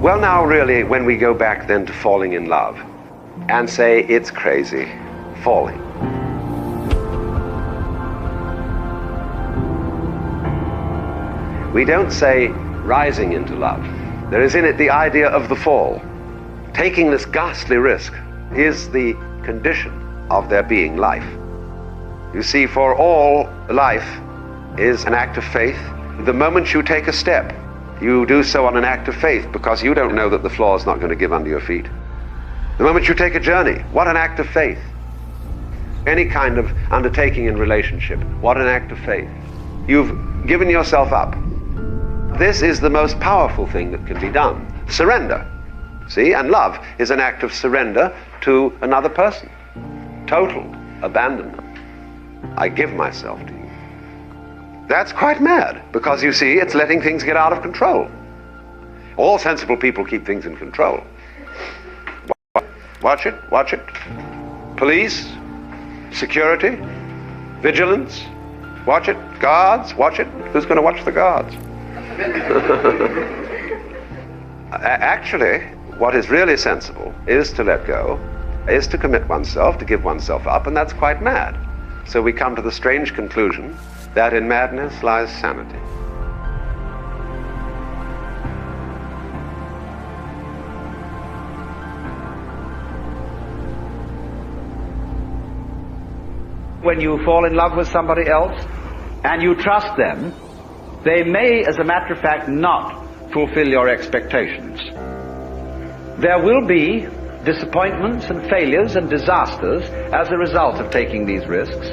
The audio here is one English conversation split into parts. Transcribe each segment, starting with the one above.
Well, now really, when we go back then to falling in love and say it's crazy, falling. We don't say rising into love. There is in it the idea of the fall. Taking this ghastly risk is the condition of there being life. You see, for all life is an act of faith. The moment you take a step, you do so on an act of faith because you don't know that the floor is not going to give under your feet. The moment you take a journey, what an act of faith. Any kind of undertaking in relationship, what an act of faith. You've given yourself up. This is the most powerful thing that can be done. Surrender. See, and love is an act of surrender to another person. Total abandonment. I give myself to you. That's quite mad, because you see, it's letting things get out of control. All sensible people keep things in control. Watch it, watch it. Police, security, vigilance, watch it. Guards, watch it. Who's going to watch the guards? Actually, what is really sensible is to let go, is to commit oneself, to give oneself up, and that's quite mad. So we come to the strange conclusion that in madness lies sanity. When you fall in love with somebody else and you trust them, they may, as a matter of fact, not fulfill your expectations. There will be disappointments and failures and disasters as a result of taking these risks.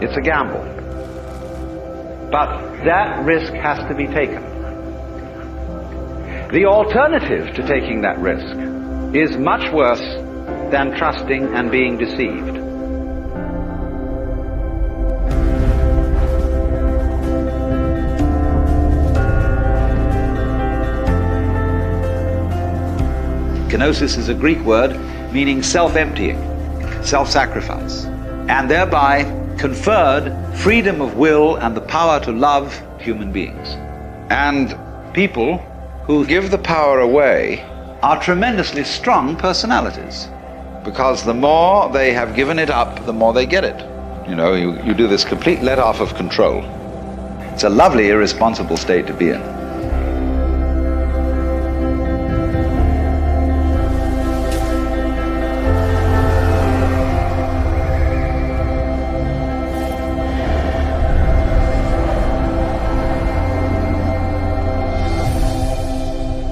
It's a gamble. But that risk has to be taken. The alternative to taking that risk is much worse than trusting and being deceived. Kenosis is a Greek word meaning self-emptying, self-sacrifice, and thereby conferred freedom of will and the power to love human beings. And people who give the power away are tremendously strong personalities, because the more they have given it up, the more they get it. You know, you do this complete let-off of control. It's a lovely, irresponsible state to be in.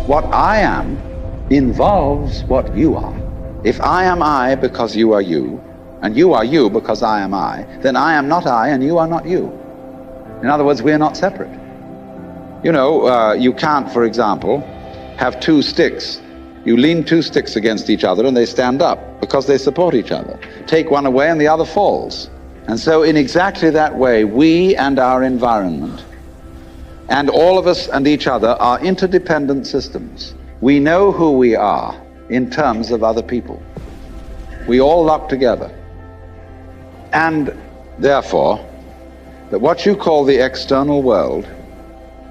What I am involves what you are. If I am I because you are you, and you are you because I am I, then I am not I and you are not you. In other words, we are not separate. You know, you can't, for example, have two sticks. You lean two sticks against each other and they stand up because they support each other. Take one away and the other falls. And so in exactly that way, we and our environment and all of us and each other are interdependent systems. We know who we are in terms of other people. We all lock together. And therefore, that what you call the external world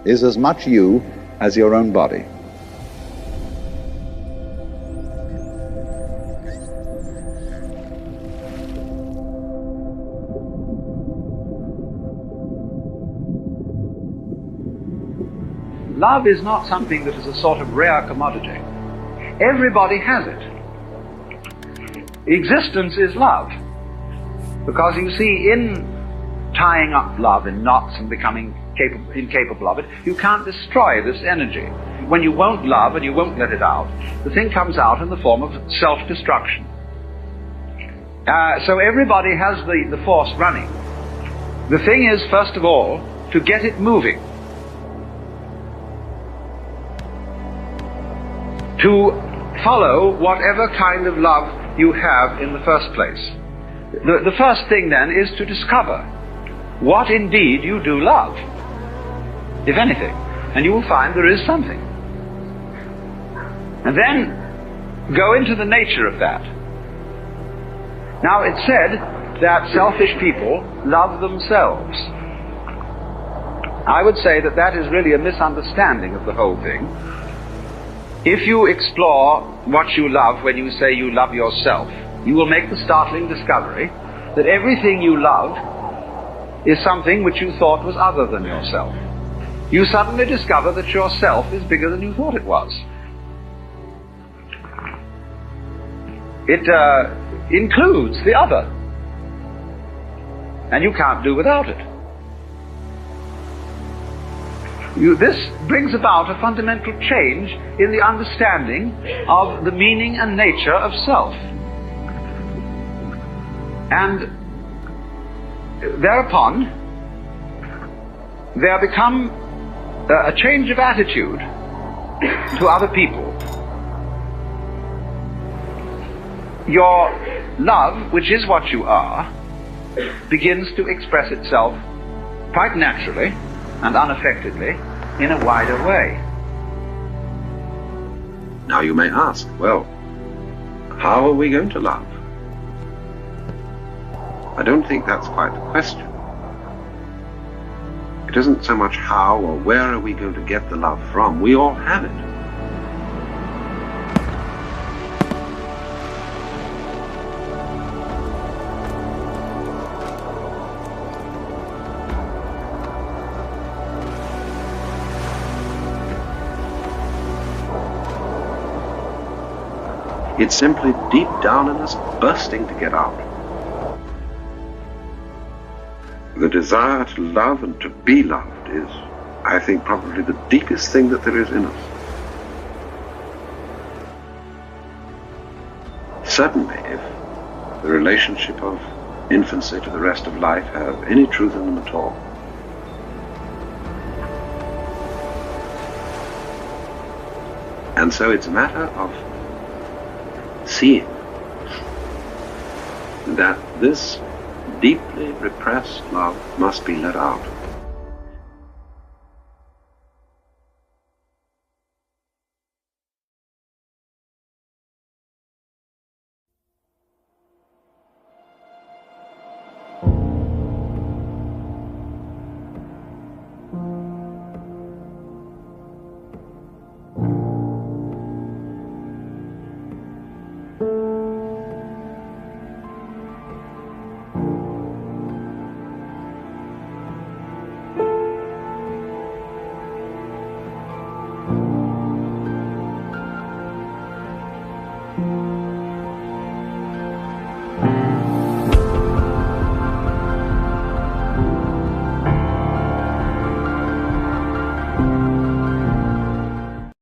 is as much you as your own body. Love is not something that is a sort of rare commodity. Everybody has it. Existence is love. Because you see, in tying up love in knots and becoming incapable of it, you can't destroy this energy. When you won't love and you won't let it out, the thing comes out in the form of self-destruction. So everybody has the force running. The thing is, first of all, to get it moving. To follow whatever kind of love you have in the first place. The first thing then is to discover what indeed you do love, if anything, and you will find there is something. And then go into the nature of that. Now it's said that selfish people love themselves. I would say that that is really a misunderstanding of the whole thing. If you explore what you love when you say you love yourself, you will make the startling discovery that everything you love is something which you thought was other than yourself. You suddenly discover that yourself is bigger than you thought it was. It includes the other, and you can't do without it. This brings about a fundamental change in the understanding of the meaning and nature of self. And thereupon, there become a change of attitude to other people. Your love, which is what you are, begins to express itself quite naturally and unaffectedly in a wider way. Now you may ask, well, how are we going to love? I don't think that's quite the question. It isn't so much how or where are we going to get the love from. We all have it. It's simply deep down in us, bursting to get out. The desire to love and to be loved is, I think, probably the deepest thing that there is in us. Certainly, if the relationship of infancy to the rest of life have any truth in them at all. And so it's a matter of seeing that this deeply repressed love must be let out.